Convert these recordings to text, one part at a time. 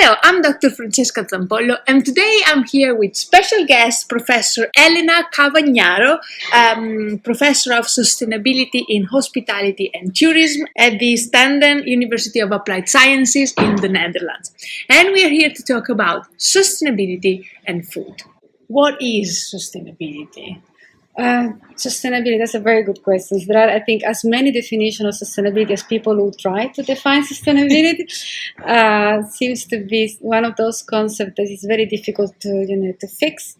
Hello, I'm Dr. Francesca Zampollo, and today I'm here with special guest Professor Elena Cavagnaro, Professor of Sustainability in Hospitality and Tourism at the Stenden University of Applied Sciences in the Netherlands. And we are here to talk about sustainability and food. What is sustainability? Sustainability, that's a very good question. There are, I think, as many definitions of sustainability as people who try to define sustainability. Seems to be one of those concepts that is very difficult to fix.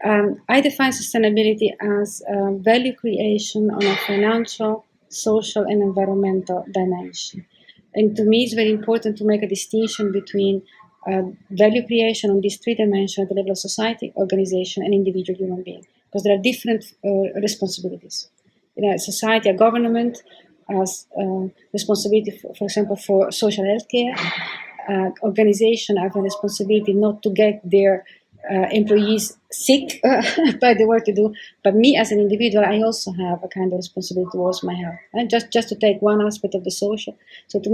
I define sustainability as value creation on a financial, social, and environmental dimension. And to me, it's very important to make a distinction between value creation on these three dimensions at the level of society, organization, and individual human being. Because there are different responsibilities. Society, a government has responsibility, for example, for social health care. Organization have a responsibility not to get their employees sick by the work to do. But me as an individual, I also have a kind of responsibility towards my health. And just to take one aspect of the social. So in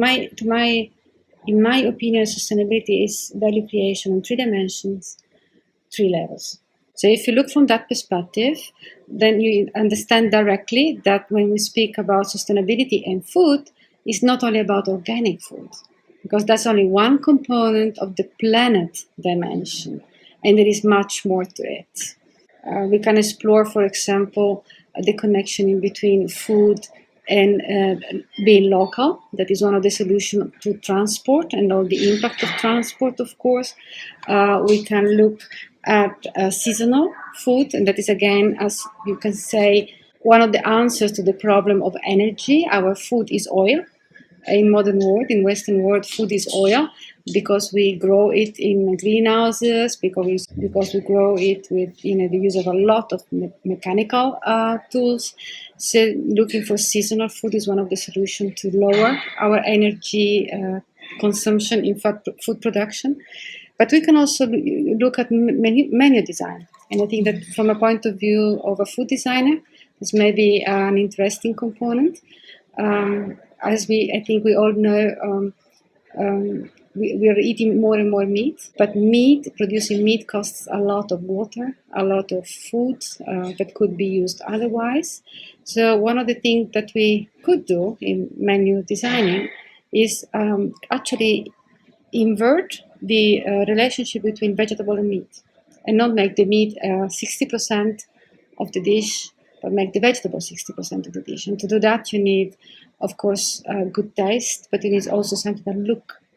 my opinion, sustainability is value creation on three dimensions, three levels. So if you look from that perspective, then you understand directly that when we speak about sustainability and food, it's not only about organic food, because that's only one component of the planet dimension, and there is much more to it. We can explore, for example, the connection in between food and being local. That is one of the solutions to transport and all the impact of transport, of course. We can look at seasonal food, and that is, again, as you can say, one of the answers to the problem of energy. Our food is oil. In modern world, in Western world, food is oil because we grow it in greenhouses, because we grow it with the use of a lot of mechanical tools. So looking for seasonal food is one of the solutions to lower our energy consumption in food production. But we can also look at menu design. And I think that from a point of view of a food designer, this may be an interesting component. As I think we all know, we are eating more and more meat. But producing meat costs a lot of water, a lot of food that could be used otherwise. So one of the things that we could do in menu designing is actually invert the relationship between vegetable and meat, and not make the meat 60% of the dish, but make the vegetable 60% of the dish. And to do that, you need, of course, good taste, but it is also something that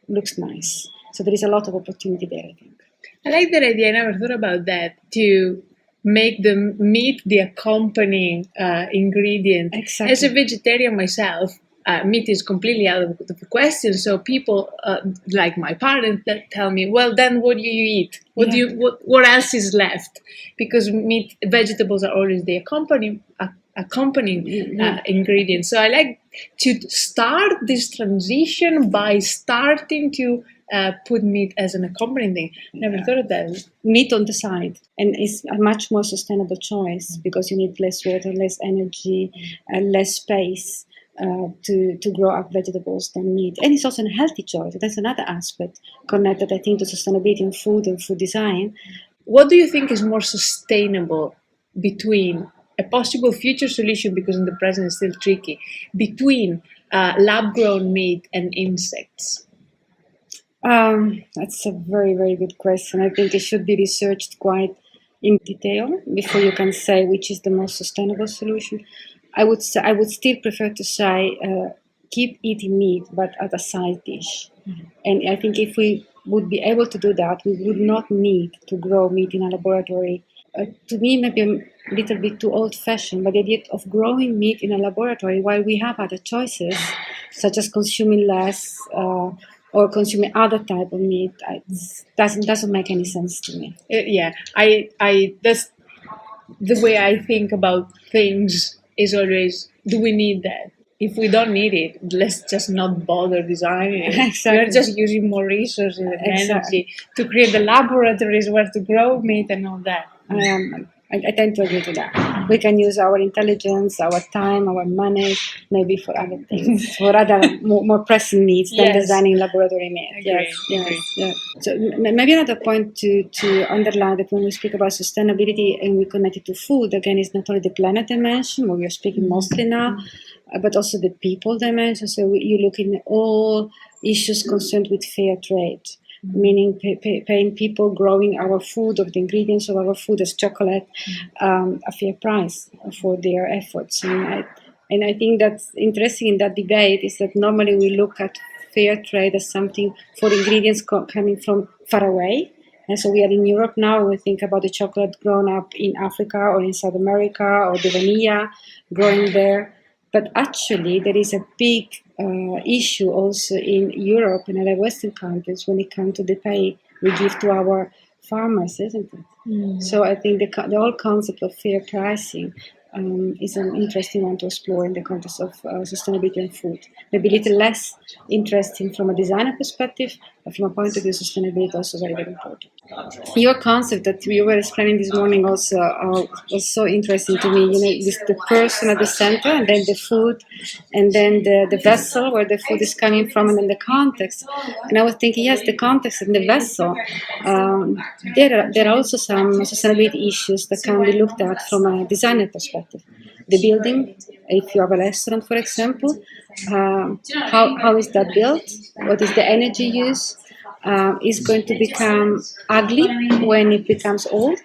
looks nice. So there is a lot of opportunity there, I think. I like that idea. I never thought about that, to make the meat the accompanying ingredient. Exactly. As a vegetarian myself, meat is completely out of the question. So people like my parents that tell me, well, then what do you eat? What else is left? Because vegetables are always the accompanying ingredient. So I like to start this transition by starting to put meat as an accompanying thing. Never thought of that. Meat on the side, and it's a much more sustainable choice because you need less water, less energy, less space to grow up vegetables than meat. And it's also a healthy choice. That's another aspect connected, I think, to sustainability in food and food design. What do you think is more sustainable between a possible future solution, because in the present it's still tricky, between lab-grown meat and insects? That's a very, very good question. I think it should be researched quite in detail before you can say which is the most sustainable solution. I would still prefer to say keep eating meat, but as a side dish. Mm-hmm. And I think if we would be able to do that, we would not need to grow meat in a laboratory. To me, maybe a little bit too old-fashioned, but the idea of growing meat in a laboratory while we have other choices, such as consuming less or consuming other type of meat, doesn't make any sense to me. Yeah, that's the way I think about things. Is always, do we need that? If we don't need it, let's just not bother designing it. Exactly. We're just using more resources and energy to create the laboratories where to grow meat and all that. I tend to agree to that. we can use our intelligence, our time, our money, maybe for other things, for other more pressing needs than designing laboratory meat. Yes. So maybe another point to underline that when we speak about sustainability and we connect it to food, again, it's not only the planet dimension, where we are speaking mostly now, but also the people dimension. So you look in all issues concerned with fair trade, meaning paying people growing our food, of the ingredients of our food as chocolate, a fair price for their efforts. And I think that's interesting in that debate is that normally we look at fair trade as something for ingredients coming from far away. And so we are in Europe now, and we think about the chocolate grown up in Africa or in South America, or the vanilla growing there. But actually, there is a big issue also in Europe and other Western countries when it comes to the pay we give to our farmers, isn't it? So I think the whole concept of fair pricing is an interesting one to explore in the context of sustainability and food. Maybe a little less interesting from a designer perspective, but from a point of view, sustainability also very, very important. Your concept that you were explaining this morning also was so interesting to me. This, the person at the center, and then the food, and then the vessel where the food is coming from, and then the context. And I was thinking, yes, the context and the vessel. There are also some sustainability issues that can be looked at from a designer perspective. The building, if you have a restaurant, for example, how is that built? What is the energy use? Is going to become ugly when it becomes old,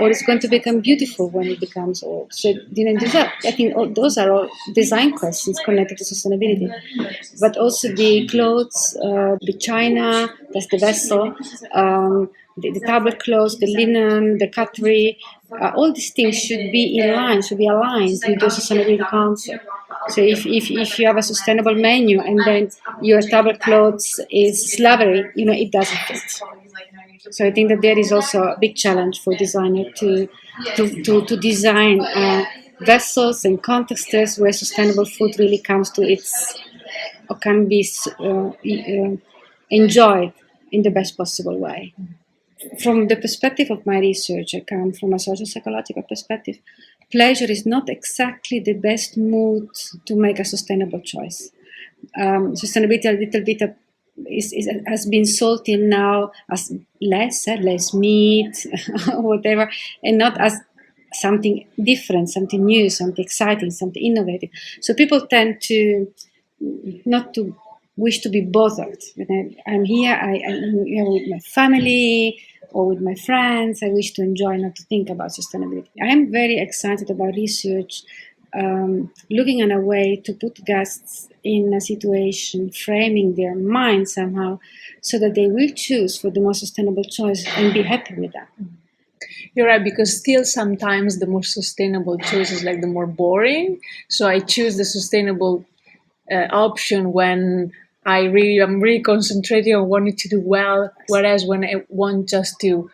or it's going to become beautiful when it becomes old? So, I think those are all design questions connected to sustainability. But also the clothes, the china, that's the vessel, the tablecloths, the linen, the cutlery, all these things should be aligned with the sustainability concept. So if you have a sustainable menu and then your tablecloths is slavery, it doesn't fit. So I think that there is also a big challenge for designer to design vessels and contexts where sustainable food really comes to its, or can be enjoyed in the best possible way. From the perspective of my research, I come from a social psychological perspective. Pleasure is not exactly the best mood to make a sustainable choice. Sustainability a little bit has been sold in now as less meat, whatever, and not as something different, something new, something exciting, something innovative. So people tend to not to wish to be bothered. When I'm here, I'm here with my family or with my friends. I wish to enjoy, not to think about sustainability. I'm very excited about research, looking at a way to put guests in a situation, framing their mind somehow, so that they will choose for the most sustainable choice and be happy with that. You're right, because still sometimes the more sustainable choice is like the more boring. So I choose the sustainable option when I'm really concentrating on wanting to do well, whereas when I want just to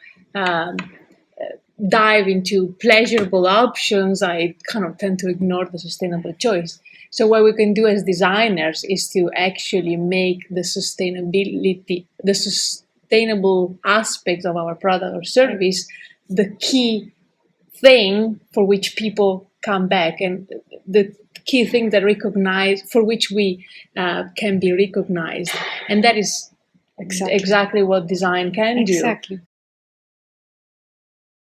dive into pleasurable options, I kind of tend to ignore the sustainable choice. So what we can do as designers is to actually make the sustainable aspects of our product or service the key thing for which people come back, and the key thing that for which we can be recognized. And that is exactly what design can do. Exactly.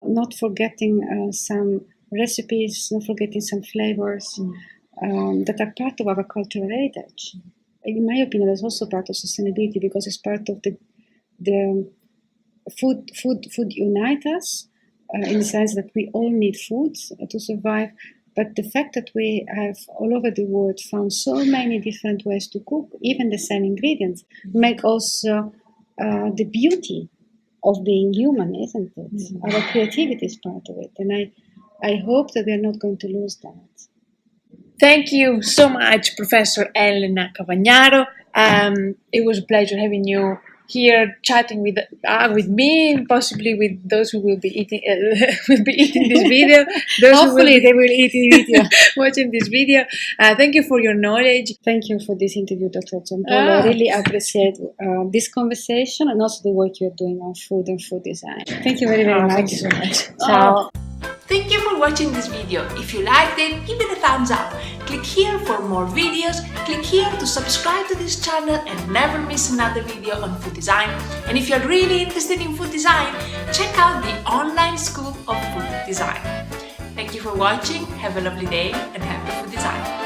Not forgetting some recipes, not forgetting some flavors that are part of our cultural heritage. In my opinion, that's also part of sustainability, because it's part of the food unites us in the sense that we all need food to survive. But the fact that we have all over the world found so many different ways to cook, even the same ingredients, make also the beauty of being human, isn't it? Mm-hmm. Our creativity is part of it. And I hope that we are not going to lose that. Thank you so much, Professor Elena Cavagnaro. It was a pleasure having you here chatting with me, and possibly with those who will be eating this video. Hopefully they will eat the video. Watching this video. Thank you for your knowledge. Thank you for this interview, Dr. Zampollo. I really appreciate this conversation and also the work you're doing on food and food design. Thank you very, very much. Thank you so much. Ciao. Thank you for watching this video. If you liked it, give it a thumbs up. Click here for more videos. Click here to subscribe to this channel and never miss another video on food design. And if you're really interested in food design, check out the online School of Food Design. Thank you for watching. Have a lovely day and happy food design.